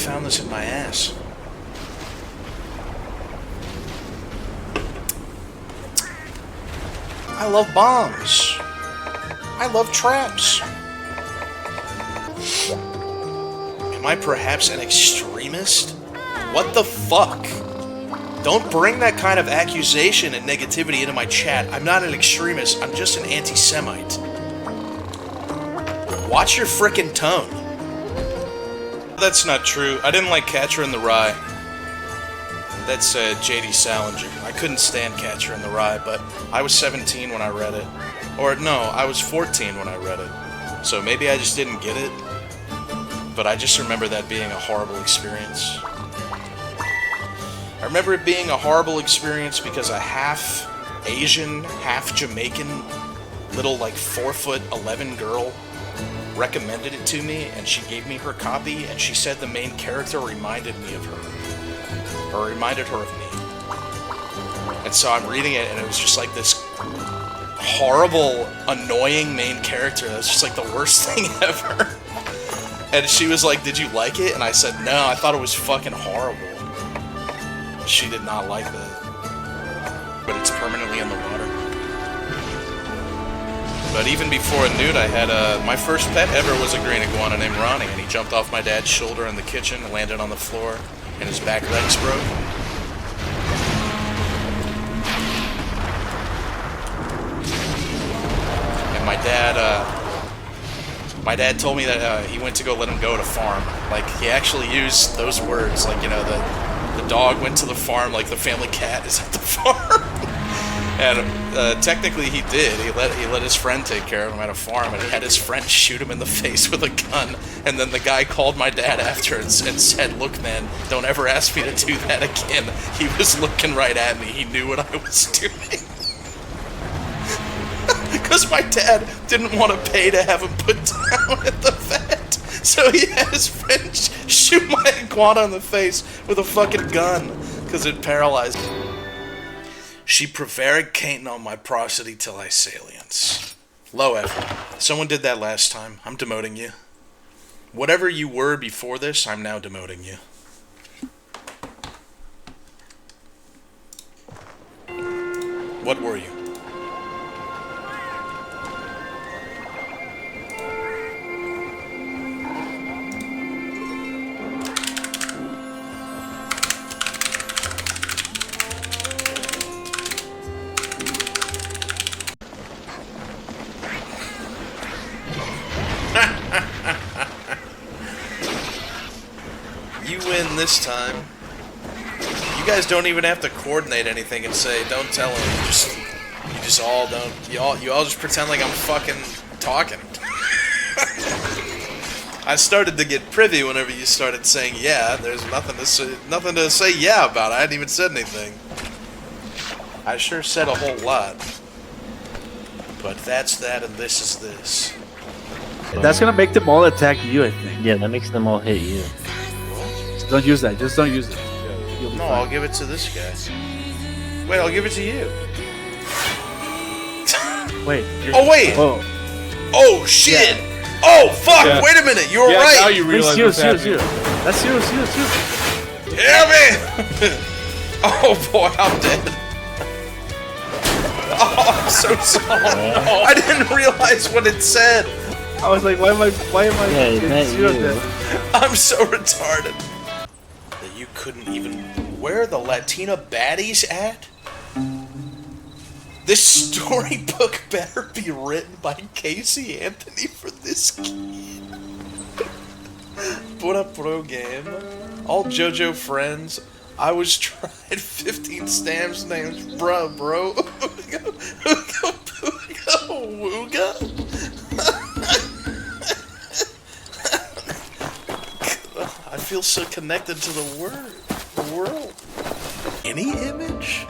found this in my ass. I love bombs. I love traps. Am I perhaps an extremist? What the fuck? Don't bring that kind of accusation and negativity into my chat. I'm not an extremist. I'm just an anti-Semite. Watch your frickin' tone. That's not true. I didn't like Catcher in the Rye. That's J.D. Salinger. I couldn't stand Catcher in the Rye, but I was 17 when I read it. Or no, I was 14 when I read it. So maybe I just didn't get it. But I just remember that being a horrible experience. I remember it being a horrible experience because a half Asian, half Jamaican, little like 4'11" girl recommended it to me, and she gave me her copy, and she said the main character reminded me of her. Or reminded her of me. And so I'm reading it, and it was just like this horrible, annoying main character that was just like the worst thing ever. And she was like, "Did you like it?" And I said, "No, I thought it was fucking horrible." She did not like that. But it's permanently in the water. But even before a nude, I had my first pet ever was a green iguana named Ronnie, and he jumped off my dad's shoulder in the kitchen and landed on the floor, and his back legs broke. And my dad told me that he went to go let him go to farm. Like, he actually used those words, like, you know, the dog went to the farm, like the family cat is at the farm. And technically he did. He let his friend take care of him at a farm, and he had his friend shoot him in the face with a gun. And then the guy called my dad after and said, "Look, man, don't ever ask me to do that again." He was looking right at me. He knew what I was doing. Because my dad didn't want to pay to have him put down at the vet. So he had his friend shoot my iguana in the face with a fucking gun, because it paralyzed him. She prevaricating on my prosody till I salience. Low effort. Someone did that last time. I'm demoting you. Whatever you were before this, I'm now demoting you. What were you? You win this time. You guys don't even have to coordinate anything and say, "Don't tell him." You just all don't. You all just pretend like I'm fucking talking. I started to get privy whenever you started saying "yeah." There's nothing to say "yeah" about. I hadn't even said anything. I sure said a whole lot. But that's that, and this is this. That's gonna make them all attack you, I think. Yeah, that makes them all hit you. Don't use that. Just don't use it. No, I'll give it to this guy. Wait, I'll give it to you. Wait. Oh, wait! Oh, Oh, shit! Yeah. Oh, fuck! Yeah. Wait a minute, you were right! Now you realize That's you. Damn it! Oh, boy, I'm dead. Oh, I'm so sorry. I didn't realize what it said. I was like, why am I Yeah, zero dead? I'm so retarded. That you couldn't even... Where are the Latina baddies at? This storybook better be written by Casey Anthony for this kid. Put up pro game. All JoJo friends. I was tried 15 stamps names. Bro. Ooga, wooga. I feel so connected to the world. Any image?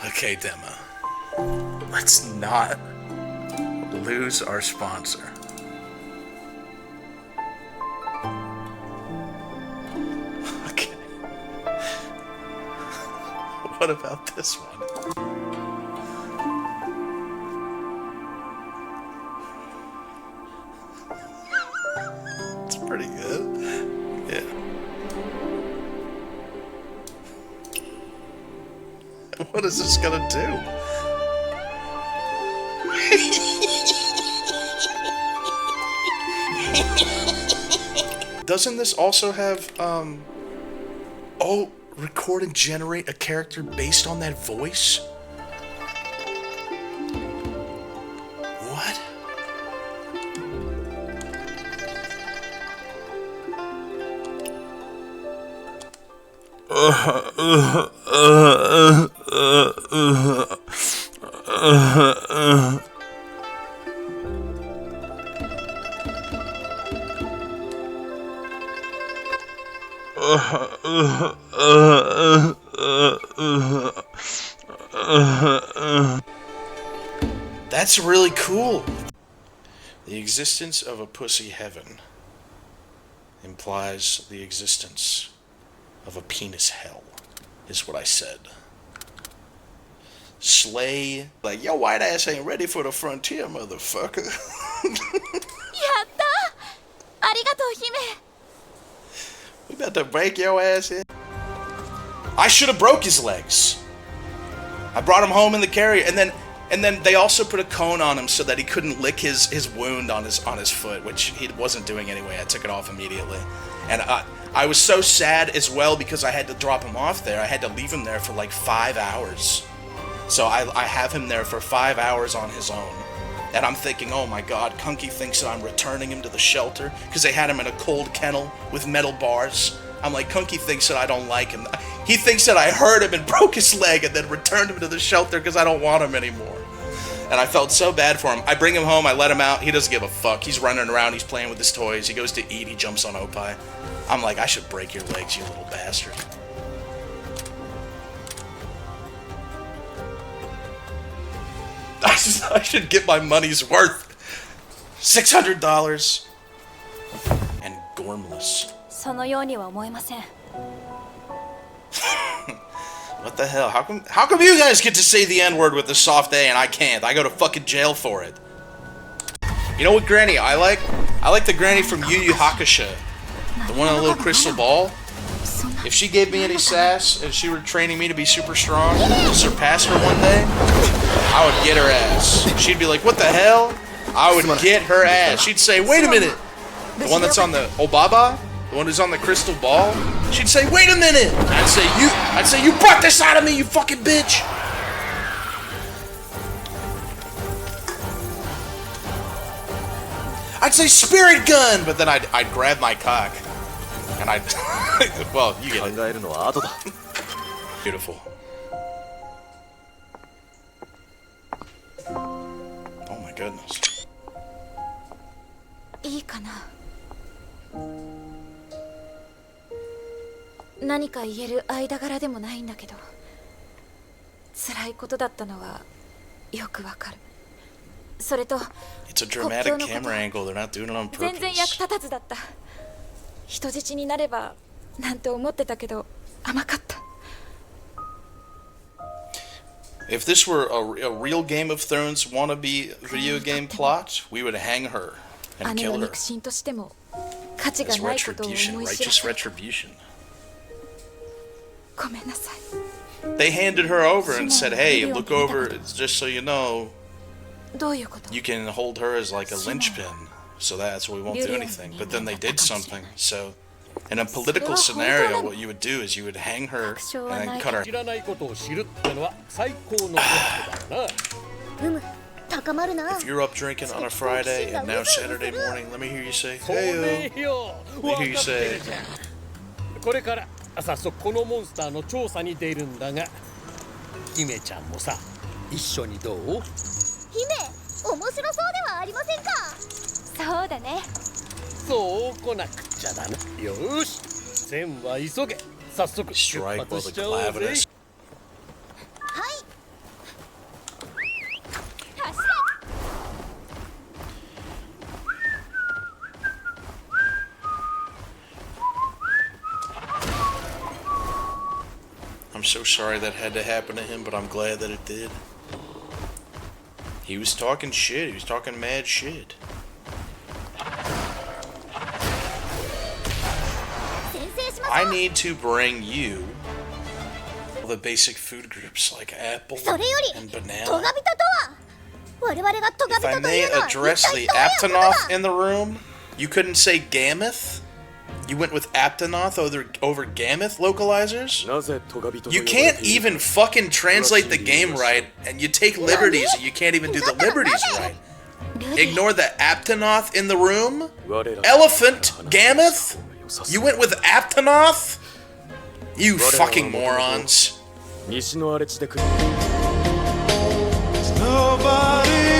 Okay, Demo. Let's not lose our sponsor. What about this one? It's pretty good. Yeah. What is this gonna do? Doesn't this also have, oh, record and generate a character based on that voice? What? That's really cool. The existence of a pussy heaven implies the existence of a penis hell, is what I said. Slay, like, your white ass ain't ready for the frontier, motherfucker. やったありがとう姫 We about to break your ass in. I should have broke his legs. I brought him home in the carrier, and then they also put a cone on him so that he couldn't lick his wound on his foot, which he wasn't doing anyway. I took it off immediately, and I was so sad as well because I had to drop him off there. I had to leave him there for like 5 hours. So I have him there for 5 hours on his own. And I'm thinking, oh my god, Kunky thinks that I'm returning him to the shelter because they had him in a cold kennel with metal bars. I'm like, Kunky thinks that I don't like him. He thinks that I hurt him and broke his leg and then returned him to the shelter because I don't want him anymore. And I felt so bad for him. I bring him home, I let him out, he doesn't give a fuck. He's running around, he's playing with his toys, he goes to eat, he jumps on Opie. I'm like, I should break your legs, you little bastard. I should get my money's worth. $600 and gormless. そのようには思えません What the hell? How come you guys get to say the N-word with a soft A and I can't? I go to fucking jail for it. You know what granny I like? I like the granny from Yu Yu Hakusho. The one on the little crystal ball. If she gave me any sass, if she were training me to be super strong, to surpass her one day, I would get her ass. She'd be like, what the hell? I would get her ass. She'd say, wait a minute. The one that's on the Obaba? The one who's on the crystal ball? She'd say, wait a minute. I'd say, you brought this out of me, you fucking bitch. I'd say spirit gun, but then I'd grab my cock. And I'd, well, you get it. Beautiful. Oh my goodness. いいかな何か言える間柄でもないんだけど辛いことだったのはよくわかるそれと It's a dramatic camera angle. They're not doing it on 全然役 purpose. 立たずだった人質になればなんて思ってたけど甘かった If this were a real Game of Thrones wannabe video game plot, we would hang her and 姉の kill her. 肉親としても価値が It's ないことを思い retribution, 知ら righteous せ retribution. ごめんなさい They handed her over and said, hey, look over, just so you know, どういうこと you can hold her as like a linchpin, so that's why we won't do anything. But then they did something, so in a political scenario, what you would do is you would hang her and then cut her. 知らないことを知るってのは最高のことだな。 高まるな If you're up drinking on a Friday and now Saturday morning, let me hear you say, そうね hey, よ。 let me hear you say, これから早速このモンスターの調査に出るんだが、姫ちゃんもさ、一緒にどう？姫面白そうではありませんかそうだねそうこなくっちゃだな。よーし、線は急げ。早速出 strike 発 while し the ちゃおうぜ。 glavinus. 走れ I'm I'm so sorry that had to happen to him, but I'm glad that it did. He was talking shit. He was talking mad shit. I need to bring you the basic food groups like apple and banana. If I may address the Aptonoth in the room, you couldn't say Gammoth? You went with Aptonoth over Gammoth localizers? You can't even fucking translate the game right, and you take liberties and you can't even do the liberties right. Ignore the Aptonoth in the room? Elephant? Gammoth? You went with Aptonoth? You fucking morons. Nobody